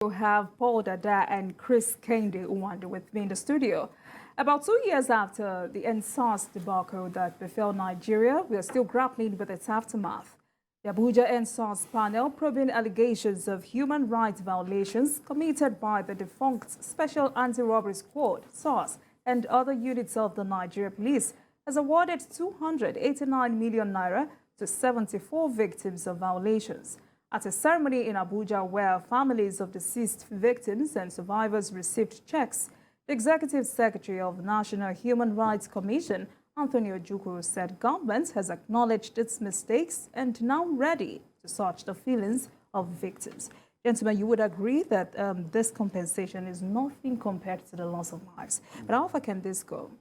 We have Paul Dada and Chris Kende Uwande with me in the studio. About 2 years after the EndSARS debacle that befell Nigeria, we are still grappling with its aftermath. The Abuja EndSARS Panel probing allegations of human rights violations committed by the defunct Special Anti-Robbery Squad, SARS, and other units of the Nigeria Police has awarded 289 million naira to 74 victims of violations. At a ceremony in Abuja where families of deceased victims and survivors received checks, the Executive Secretary of the National Human Rights Commission, Anthony Ojukwu, said government has acknowledged its mistakes and now ready to search the feelings of victims. Gentlemen, you would agree that this compensation is nothing compared to the loss of lives. But how far can this go?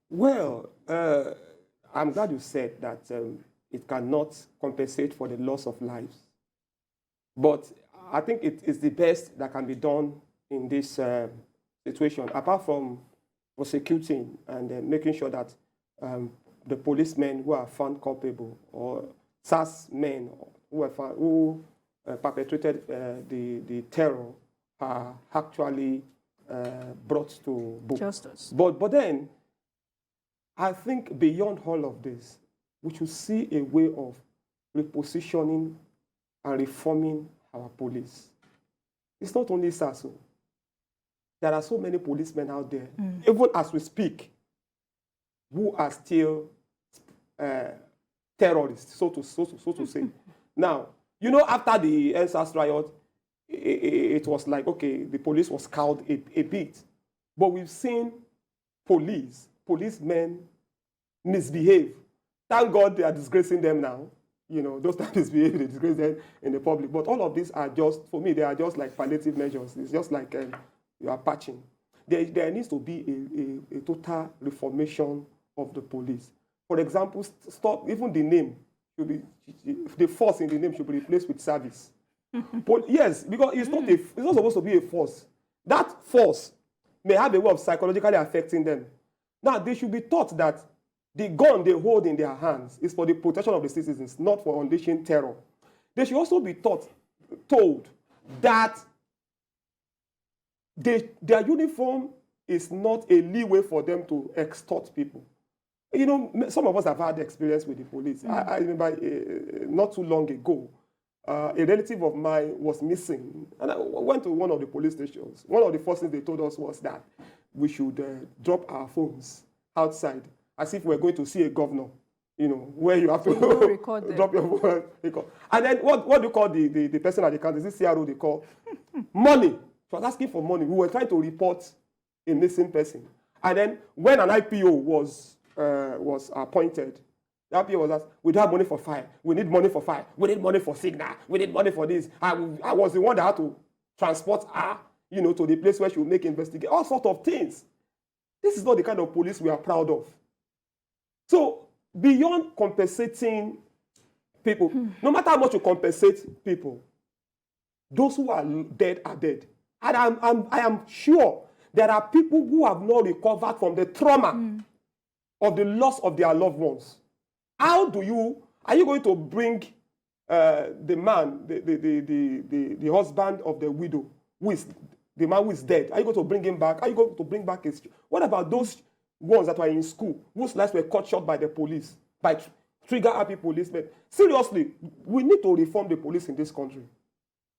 Well, I'm glad you said that it cannot compensate for the loss of lives. But I think it is the best that can be done in this situation, apart from prosecuting and making sure that the policemen who are found culpable or SARS men who perpetrated the terror are actually brought to book. Justice. But then, I think beyond all of this, we should see a way of repositioning and reforming our police. It's not only SARS. There are so many policemen out there, even as we speak, who are still terrorists, so to say. Now, you know, after the EndSARS riot, it was like, okay, the police was cowed a bit. But we've seen policemen misbehave. Thank God they are disgracing them now. You know, those that misbehave, they disgrace them in the public. But all of these are just, for me, they are just like palliative measures. It's just like you are patching. There needs to be a total reformation of the police. For example, stop, even the name should be, the force in the name should be replaced with service. Yes, because it's not supposed to be a force. That force may have a way of psychologically affecting them. Now, they should be taught that the gun they hold in their hands is for the protection of the citizens, not for unleashing terror. They should also be told that their uniform is not a leeway for them to extort people. You know, some of us have had experience with the police. I remember not too long ago, a relative of mine was missing. And I went to one of the police stations. One of the first things they told us was that we should drop our phones outside, as if we're going to see a governor, you know, where you have to drop your phone. And then what do you call the person at the counter? Is it CRO they call? Money. She was asking for money. We were trying to report a missing person. And then when an IPO was appointed, the IPO was asked, we don't have money for fire. We need money for fire. We need money for signal. We need money for this. I was the one that had to transport her, you know, to the place where she would make investigate. All sorts of things. This is not the kind of police we are proud of. So, beyond compensating people, no matter how much you compensate people, those who are dead are dead. And I am sure there are people who have not recovered from the trauma of the loss of their loved ones. Are you going to bring the man, the husband of the widow, the man who is dead? Are you going to bring him back? Are you going to bring back his... What about those ones that were in school, whose lives were cut short by the police, by trigger-happy policemen? Seriously, we need to reform the police in this country.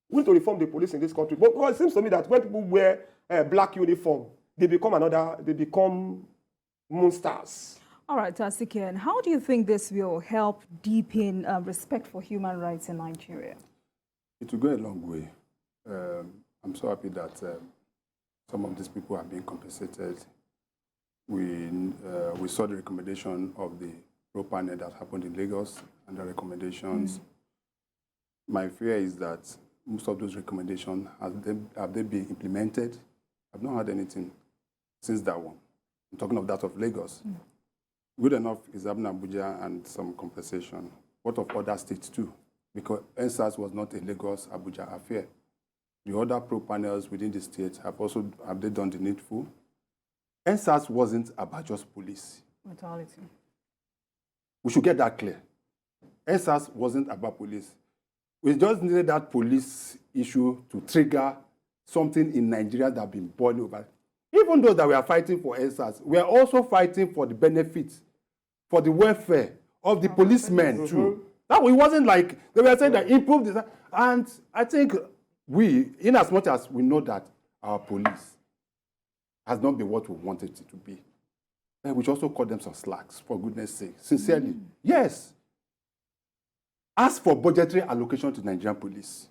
We need to reform the police in this country. But it seems to me that when people wear a black uniform, they become monsters. All right, Asiken, how do you think this will help deepen respect for human rights in Nigeria? It will go a long way. I'm so happy that some of these people are being compensated. We saw the recommendation of the Pro panel that happened in Lagos and the recommendations. My fear is that most of those recommendations, have they been implemented? I've not heard anything since that one. I'm talking of that of Lagos. Good enough is happening in Abuja and some compensation. What of other states too? Because EndSARS was not a Lagos-Abuja affair. The other pro panels within the state have they done the needful? EndSARS wasn't about just police. Brutality. We should get that clear. EndSARS wasn't about police. We just needed that police issue to trigger something in Nigeria that has been boiling over. Even those that we are fighting for EndSARS, we are also fighting for the benefits, for the welfare of the policemen too. That it wasn't like they were saying that improve this. And I think we, in as much as we know that our police has not been what we wanted it to be, we should also cut them some slacks, for goodness sake. Sincerely. Yes. Ask for budgetary allocation to Nigerian police.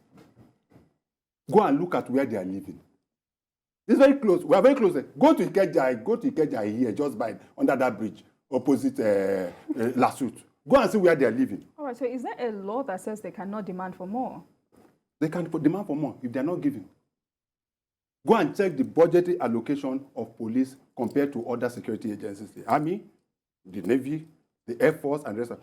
Go and look at where they are living. It's very close. We are very close. Go to Ikeja here, just by under that bridge, opposite Lasut. Go and see where they are living. All right, so is there a law that says they cannot demand for more? They can demand for more if they are not giving. Go and check the budgetary allocation of police compared to other security agencies, the Army, the Navy, the Air Force, and the rest of.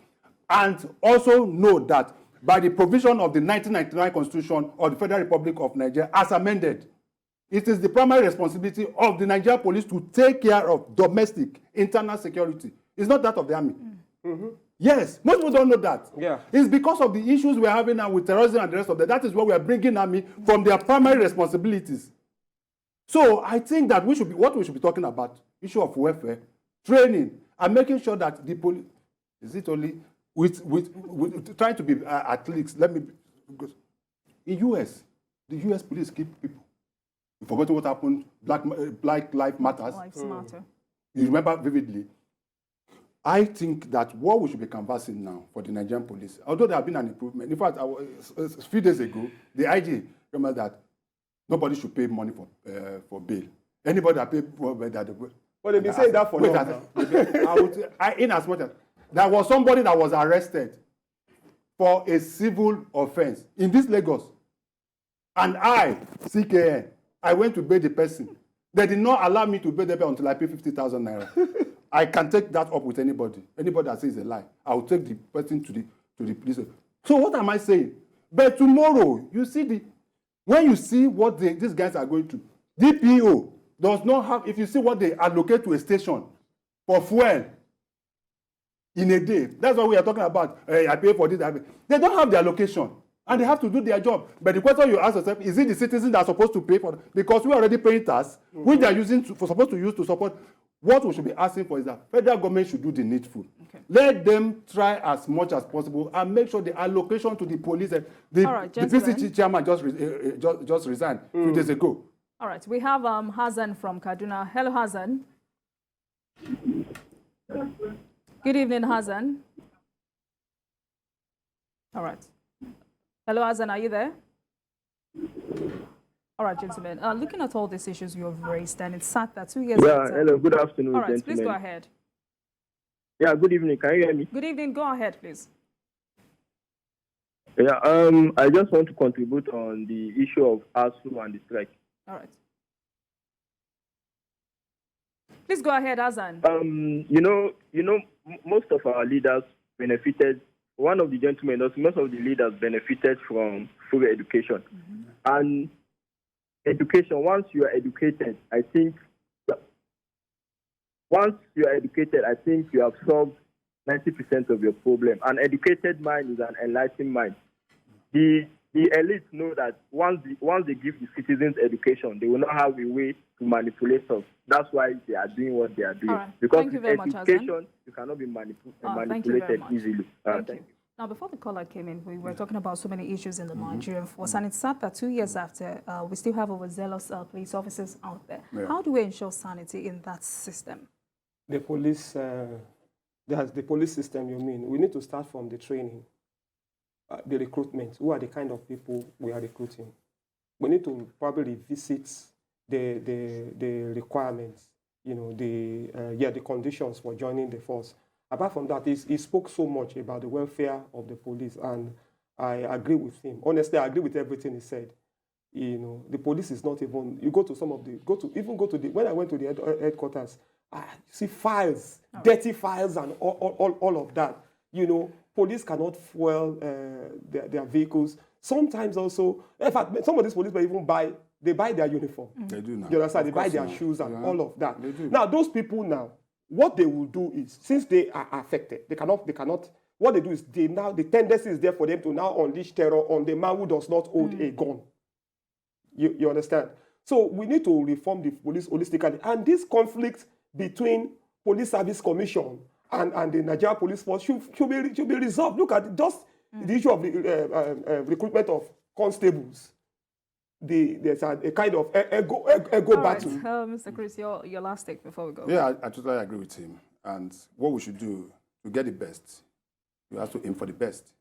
And also know that by the provision of the 1999 Constitution of the Federal Republic of Nigeria, as amended, it is the primary responsibility of the Nigerian police to take care of domestic, internal security. It's not that of the Army. Yes, most people don't know that. Yeah. It's because of the issues we're having now with terrorism and the rest of that. That is why we are bringing Army from their primary responsibilities. So I think that what we should be talking about, issue of welfare, training, and making sure that the police, is it only with trying to be at least, because in US, the US police keep people. You forgot what happened, Black Lives Matters. Lives matter. You remember vividly. I think that what we should be canvassing now for the Nigerian police, although there have been an improvement. In fact, a few days ago, the IG remember that nobody should pay money for bail. Anybody that pay for bail, But they've been saying that for long now. In as much as there was somebody that was arrested for a civil offense in this Lagos, and CKN, I went to bail the person. They did not allow me to bail them until I pay 50,000 naira. I can take that up with anybody. Anybody that says a lie, I will take the person to the police. So what am I saying? But tomorrow, you see when you see what these guys are going to, DPO does not have, if you see what they allocate to a station for fuel in a day, that's what we are talking about. I pay for this. They don't have the allocation, and they have to do their job. But the question you ask yourself, is it the citizens that are supposed to pay for it? Because we are already paying tax, which they are supposed to use to support. What we should be asking for is that federal government should do the needful. Okay. Let them try as much as possible and make sure the allocation to the police. The PCC chairman just resigned a few days ago. All right, we have Hassan from Kaduna. Hello, Hassan. Good evening, Hassan. All right. Hello, Hassan, are you there? All right, gentlemen. Looking at all these issues you have raised, and it's sad that 2 years later. Hello, good afternoon, all right, gentlemen. Please go ahead. Yeah, good evening. Can you hear me? Good evening. Go ahead, please. Yeah, I just want to contribute on the issue of ASU and the strike. All right. Please go ahead, Hassan. Most of our leaders benefited. One of the gentlemen, most of the leaders benefited from free education. And education, once you are educated, I think you have solved 90% of your problem. An educated mind is an enlightened mind. The elites know that once they give the citizens education, they will not have a way to manipulate us. That's why they are doing what they are doing. Right. Because with education, you cannot be manipulated easily. Thank you. Now, before the caller came in, we were talking about so many issues in the Nigerian force, and it's sad that 2 years after, we still have overzealous police officers out there. Yeah. How do we ensure sanity in that system? The police, the police system, you mean? We need to start from the training, the recruitment. Who are the kind of people we are recruiting? We need to probably revisit the requirements, the conditions for joining the force. Apart from that, he spoke so much about the welfare of the police, and I agree with him. Honestly, I agree with everything he said. The police is not even. You go to when I went to the headquarters, I see files, dirty files, and all of that. Police cannot fuel their vehicles. Sometimes also, in fact, some of these policemen even buy their uniform. They do now. You understand? They buy their shoes and all of that. They do. Now, those people now, what they will do is, since they are affected, they cannot what they do is the tendency is there for them to now unleash terror on the man who does not hold a gun. You understand? So we need to reform the police holistically. And this conflict between Police Service Commission and the Nigeria Police Force should be resolved. Look at just the issue of the recruitment of constables. There's a kind of ego All battle. right, Mr. Chris, your last take before we go. Yeah, I totally agree with him. And what we should do to get the best, we have to aim for the best.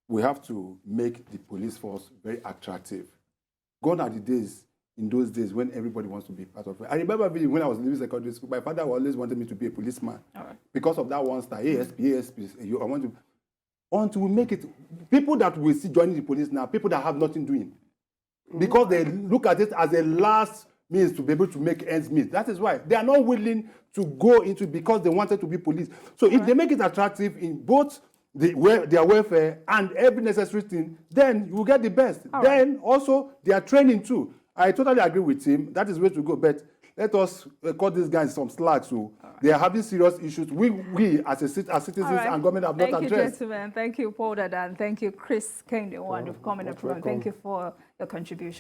We have to make the police force very attractive. Gone are the days, in those days, when everybody wants to be part of it. I remember when I was leaving secondary school, my father always wanted me to be a policeman. All right. Because of that one star, ASP. I want to, until we make it, people that we see joining the police now, people that have nothing doing. Because they look at it as a last means to be able to make ends meet. That is why they are not willing to go into it because they wanted to be police. So if they make it attractive in both their welfare and every necessary thing, then you will get the best. Then also their training too. I totally agree with him. That is where to go. But let us cut these guys some slack. So they are having serious issues. We as citizens and government have not addressed. Thank you, gentlemen. Thank you, Paul Dada, and thank you, Chris Kende, for coming up. Thank you for your contribution.